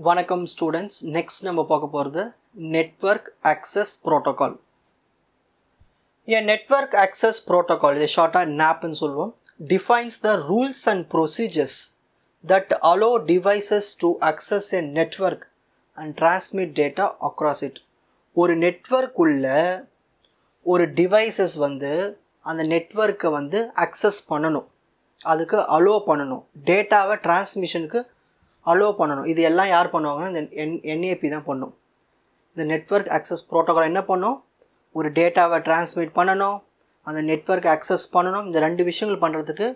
வணக்கம் students. Next நம்ம பார்க்க போகிறது network access protocol. A network access protocol, இதை ஷார்ட்டாக NAPன்னு சொல்லுவோம், defines the rules and procedures that allow devices to access a network and transmit data across it. ஒரு network உள்ள ஒரு டிவைசஸ் அந்த நெட்வொர்க்கை அக்சஸ் பண்ணணும், அதுக்கு அலோ பண்ணணும், டேட்டாவை டிரான்ஸ்மிஷனுக்கு அலோ பண்ணணும். இது எல்லாம் யார் பண்ணுவாங்கன்னா இந்த NAP தான் பண்ணும். இந்த நெட்வொர்க் ஆக்சஸ் ப்ரோட்டோகால் என்ன பண்ணும்? ஒரு டேட்டாவை டிரான்ஸ்மிட் பண்ணணும், அந்த நெட்வொர்க் ஆக்சஸ் பண்ணணும். இந்த ரெண்டு விஷயங்கள் பண்ணுறதுக்கு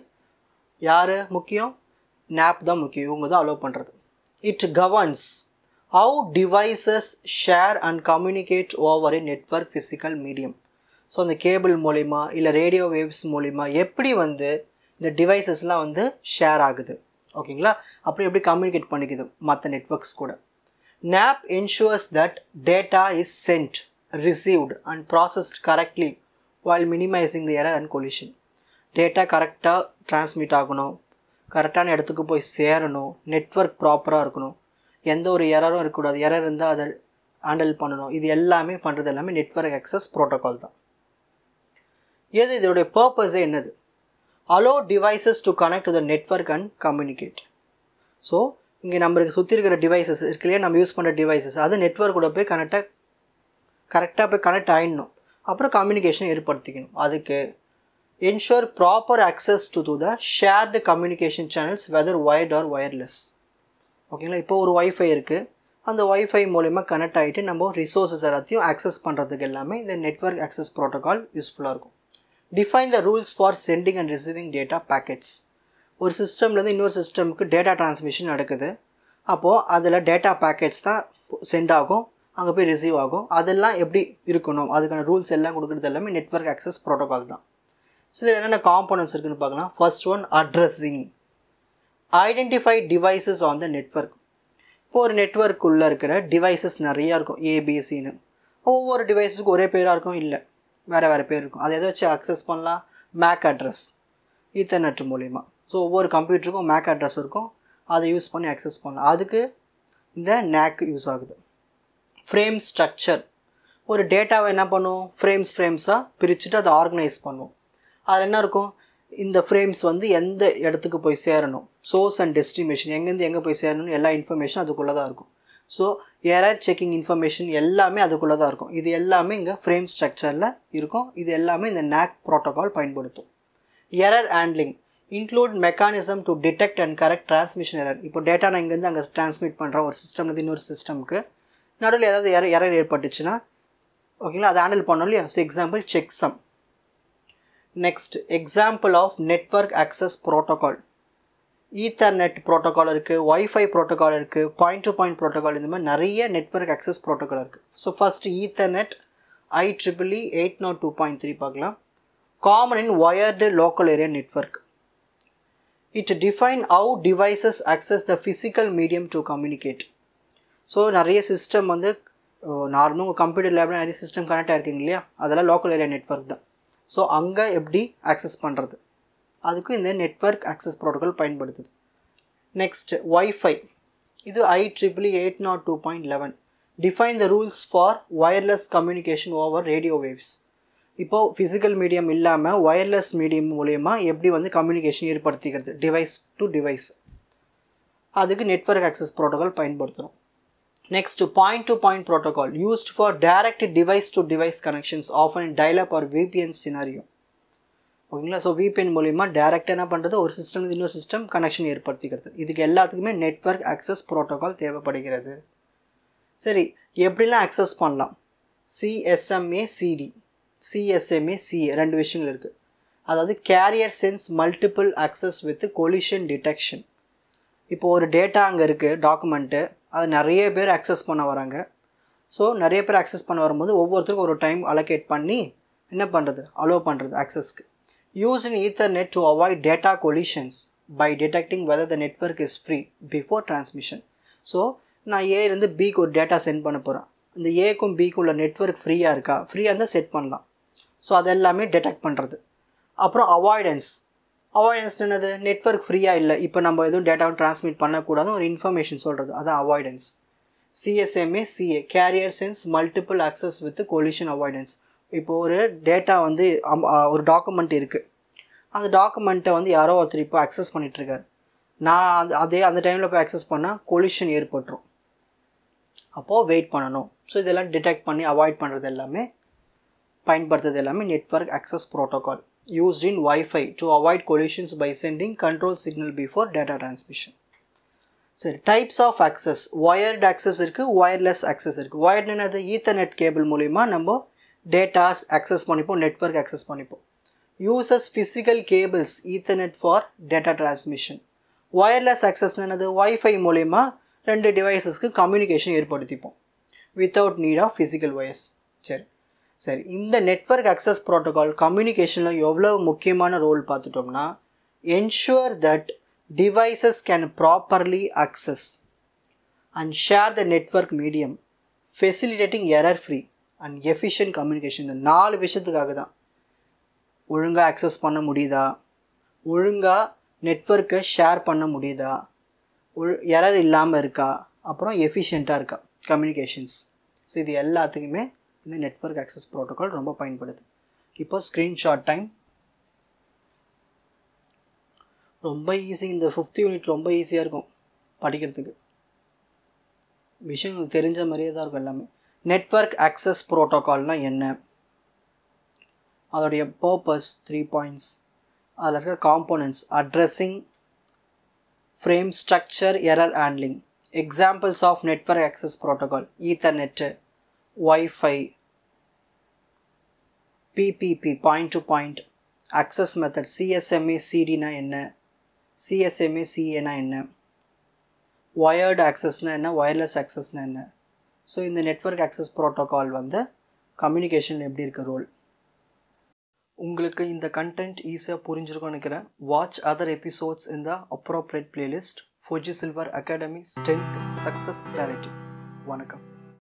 யார் முக்கியம்? NAP தான் முக்கியம். இவங்க தான் அலோ பண்ணுறது. It governance how devices share and communicate over A network physical medium. So அந்த கேபிள் மூலிமா இல்லை ரேடியோ வேவ்ஸ் மூலிமா எப்படி இந்த டிவைசஸ்லாம் ஷேர் ஆகுது, ஓகேங்களா? அப்புறம் எப்படி கம்யூனிகேட் பண்ணிக்குது மற்ற நெட்வொர்க்ஸ் கூட. NAP ensures that data is sent, received and processed correctly while minimizing the error and collision. Data கரெக்டாக டிரான்ஸ்மிட் ஆகணும், கரெக்டான இடத்துக்கு போய் சேரணும், நெட்வொர்க் ப்ராப்பராக இருக்கணும், எந்த ஒரு எரரும் இருக்கக்கூடாது, எரர் இருந்தால் அதை ஹேண்டில் பண்ணணும். இது எல்லாமே பண்ணுறது எல்லாமே நெட்வொர்க் ஆக்சஸ் ப்ரோட்டோகால் தான். இதோடைய பர்பஸே என்னது? allow devices to connect to the network and communicate. So இங்கே நம்மளுக்கு சுற்றி இருக்கிற டிவைசஸ் இருக்கு இல்லையா, நம்ம யூஸ் பண்ணுற டிவைசஸ் அது நெட்வொர்க் கூட போய் கரெக்டாக போய் கனெக்ட் ஆகிடணும், அப்புறம் கம்யூனிகேஷன் ஏற்படுத்திக்கணும். அதுக்கு ensure proper access to the shared communication channels whether wired or wireless. ஓகேங்களா? இப்போ ஒரு வைஃபை இருக்குது, அந்த வைஃபை மூலமா கனெக்ட் ஆகிட்டு நம்ம ரிசோர்ஸஸ் எல்லாத்தையும் ஆக்சஸ் பண்ணுறதுக்கு எல்லாமே இந்த நெட்வொர்க் ஆக்சஸ் ப்ரோட்டோகால் யூஸ்ஃபுல்லாக இருக்கும். Define the rules for sending and receiving data packets. ஒரு சிஸ்டம்லேருந்து இன்னொரு சிஸ்டமுக்கு டேட்டா டிரான்ஸ்மிஷன் நடக்குது. அப்போது அதில் டேட்டா பேக்கெட்ஸ் தான் சென்ட் ஆகும், அங்கே போய் ரிசீவ் ஆகும். அதெல்லாம் எப்படி இருக்கணும், அதுக்கான ரூல்ஸ் எல்லாம் கொடுக்குறது எல்லாமே நெட்வொர்க் ஆக்சஸ் ப்ரோட்டோகால் தான். ஸோ இதில் என்னென்ன காம்போனன்ட்ஸ் இருக்குதுன்னு பார்க்கலாம். First one, addressing. Identify devices on the network. இப்போ ஒரு நெட்வொர்க் உள்ளே இருக்கிற டிவைசஸ் நிறையா இருக்கும், ABCன்னு. ஒவ்வொரு டிவைஸுக்கும் ஒரே பேராக இருக்கும், இல்லை வேறு பேர் இருக்கும். அதை எதை வச்சு அக்சஸ் பண்ணலாம்? மேக் அட்ரஸ், ஈத்தர்நெட் மூலிமா. ஸோ ஒவ்வொரு கம்ப்யூட்டருக்கும் மேக் அட்ரஸ் இருக்கும், அதை யூஸ் பண்ணி அக்சஸ் பண்ணலாம். அதுக்கு இந்த NAC யூஸ் ஆகுது. Frame structure. ஒரு டேட்டாவை என்ன பண்ணுவோம்? ஃப்ரேம்ஸாக பிரிச்சுட்டு அதை ஆர்கனைஸ் பண்ணுவோம். அதில் என்ன இருக்கும்? இந்த ஃப்ரேம்ஸ் எந்த இடத்துக்கு போய் சேரணும், சோர்ஸ் அண்ட் டெஸ்டினேஷன், எங்கேருந்து எங்கே போய் சேரணும்னு எல்லா இன்ஃபர்மேஷன் அதுக்குள்ளே தான் இருக்கும். ஸோ எரர் செக்கிங் இன்ஃபர்மேஷன் எல்லாமே அதுக்குள்ளே தான் இருக்கும். இது எல்லாமே இங்கே ஃப்ரேம் ஸ்ட்ரக்சரில் இருக்கும். இது எல்லாமே இந்த NAC ப்ரோட்டோகால் பயன்படுத்தும். Error handling include mechanism to detect and correct transmission error. இப்போ டேட்டா நான் இங்கேருந்து அங்கே டிரான்ஸ்மிட் பண்ணுறேன் ஒரு சிஸ்டம்லேருந்து இன்னொரு சிஸ்டமுக்கு, நடுவில் ஏதாவது எரர் ஏற்பட்டுச்சுன்னா ஓகேங்களா, அதை ஹேண்டில் பண்ணோம் இல்லையா? So example checksum. Next example of network access protocol. Ethernet protocol இருக்குது, வைஃபை ப்ரோட்டோகால் இருக்குது, பாயிண்ட் டு பாயிண்ட் ப்ரோட்டோகால், இந்த மாதிரி நிறைய நெட்வொர்க் ஆக்சஸ் ப்ரோட்டோகால் இருக்குது. ஸோ ஃபஸ்ட்டு ஈத்தர்நெட் IEEE 802.3 பார்க்கலாம். Common in wired local area network. It define how devices access the physical medium to communicate. So நிறைய system நார்மலாக உங்கள் computer லேபில் நிறைய சிஸ்டம் கனெக்ட் ஆகிருக்கீங்க இல்லையா, அதெல்லாம் லோக்கல் ஏரியா நெட்வொர்க் தான். ஸோ அங்கே எப்படி ஆக்சஸ் பண்ணுறது, அதுக்கும் இந்த நெட்வொர்க் ஆக்சஸ் ப்ரோட்டோகால் பயன்படுத்துது. Next wifi. இது IEEE 802.11 define the rules for wireless communication over radio waves. இப்போது ஃபிசிக்கல் மீடியம் இல்லாமல் வயர்லெஸ் மீடியம் மூலயமா எப்படி கம்யூனிகேஷன் ஏற்படுத்திக்கிறது டிவைஸ் டு டிவைஸ், அதுக்கு நெட்வொர்க் ஆக்சஸ் ப்ரோட்டோகால் பயன்படுத்தணும். Next point to point protocol used for direct device to device connections often in dial up or VPN scenario. ஓகேங்களா? So VPN மூலிமா டேரெக்டாக என்ன பண்ணுறது, ஒரு சிஸ்டம் இன்னொரு சிஸ்டம் கனெக்ஷன் ஏற்படுத்திக்கிறது. இதுக்கு எல்லாத்துக்குமே நெட்வொர்க் ஆக்சஸ் ப்ரோட்டோகால் தேவைப்படுகிறது. சரி, எப்படிலாம் ஆக்சஸ் பண்ணலாம்? CSMA CD, CSMA CA ரெண்டு விஷயங்கள் இருக்குது. அதாவது carrier sense multiple access with collision detection. இப்போது ஒரு டேட்டா அங்கே இருக்குது, டாக்குமெண்ட்டு, அதை நிறைய பேர் ஆக்சஸ் பண்ண வராங்க. ஸோ நிறைய பேர் ஆக்சஸ் பண்ண வரும்போது ஒவ்வொருத்தருக்கும் ஒரு டைம் அலோகேட் பண்ணி என்ன பண்ணுறது, அலோவ் பண்ணுறது ஆக்சஸ்க்கு. Used in Ethernet to avoid data collisions by detecting whether the network is free before transmission. So நான் ஏலேருந்து பிக்கு ஒரு டேட்டா சென்ட் பண்ண போகிறேன், இந்த ஏக்கும் பிக்கு உள்ள நெட்வொர்க் ஃப்ரீயாக இருக்கா, ஃப்ரீயாக இருந்தால் செட் பண்ணலாம். ஸோ அதெல்லாமே டிடெக்ட் பண்ணுறது. அப்புறம் அவாய்டன்ஸ், அவாய்டன்ஸ் என்னது? நெட்வொர்க் ஃப்ரீயாக இல்லை, இப்போ நம்ம எதுவும் டேட்டாவை டிரான்ஸ்மிட் பண்ணக்கூடாது ஒரு இன்ஃபர்மேஷன் சொல்கிறது, அதான் avoidance. CSMA CA carrier sense multiple access with collision avoidance. இப்போது ஒரு டேட்டா வந்து ஒரு டாக்குமெண்ட் இருக்குது, அந்த டாக்குமெண்ட்டை வந்து யாரோ ஒருத்தர் இப்போ அக்சஸ் பண்ணிகிட்ருக்கார். நான் அந்த டைமில் போய் அக்சஸ் பண்ணால் கொலிஷன் ஏற்பட்டுரும், அப்போது வெயிட் பண்ணணும். ஸோ இதெல்லாம் டிடெக்ட் பண்ணி அவாய்ட் பண்ணுறது எல்லாமே பயன்படுத்துறது எல்லாமே network access protocol used in Wi-Fi to avoid collisions by sending control signal before data transmission. சரி, types of access. Wired access இருக்குது, ஒயர்லெஸ் ஆக்சஸ் இருக்குது. ஒயர்டு என்னது? ஈத்தர்நெட் கேபிள் மூலிமா நம்ம டேட்டாஸ் ஆக்சஸ் பண்ணிப்போம், நெட்வொர்க் ஆக்சஸ் பண்ணிப்போம். Uses physical cables Ethernet for data transmission. Wireless access என்னது? Wifi மூலிமா 2 டிவைசஸ்க்கு கம்யூனிகேஷன் ஏற்படுத்திப்போம் without need of physical wires. சரி, இந்த நெட்வொர்க் ஆக்சஸ் ப்ரோட்டோகால் கம்யூனிகேஷனில் எவ்வளோ முக்கியமான ரோல் பார்த்துட்டோம்னா, ensure that devices can properly access and share the network medium, facilitating error free and efficient communication. இந்த 4 விஷயத்துக்காக தான். ஒழுங்காக அக்சஸ் பண்ண முடியுதா, ஒழுங்காக நெட்வொர்க்கை ஷேர் பண்ண முடியுதா, எரர் இல்லாமல் இருக்கா, அப்புறம் எஃபிஷியண்ட்டாக இருக்கா கம்யூனிகேஷன்ஸ். ஸோ இது எல்லாத்துக்குமே இந்த நெட்வொர்க் ஆக்சஸ் ப்ரோட்டோகால் ரொம்ப பயன்படுது. இப்போ ஸ்க்ரீன்ஷாட் டைம். ரொம்ப ஈஸி, இந்த 5th யூனிட் ரொம்ப ஈஸியாக இருக்கும் படிக்கிறதுக்கு, விஷயம் தெரிஞ்ச மாதிரியே தான் இருக்கும் எல்லாமே. நெட்வொர்க் ஆக்சஸ் ப்ரோட்டோகால்னால் என்ன, அதோடைய பர்பஸ் 3 பாயிண்ட்ஸ், அதில் இருக்கிற components, addressing, frame structure, error handling. Examples of network access protocol: ethernet, Wi-Fi, PPP point to point, access method, CSMA சிடினா என்ன, சிஎஸ்எம்ஏ சிஏனா என்ன, ஒயர்டு ஆக்சஸ்னால் என்ன, ஒயர்லெஸ் ஆக்சஸ்னால் என்ன. ஸோ இந்த நெட்வொர்க் ஆக்சஸ் ப்ரோட்டோகால் வந்து கம்யூனிகேஷனில் எப்படி இருக்க ரோல். உங்களுக்கு இந்த கண்டென்ட் ஈஸியாக புரிஞ்சிருக்கும்னு நினைக்கிறேன். வாட்ச் அதர் எபிசோட்ஸ் இன் த appropriate playlist. Fuji silver academy, strength, success, clarity. வணக்கம்.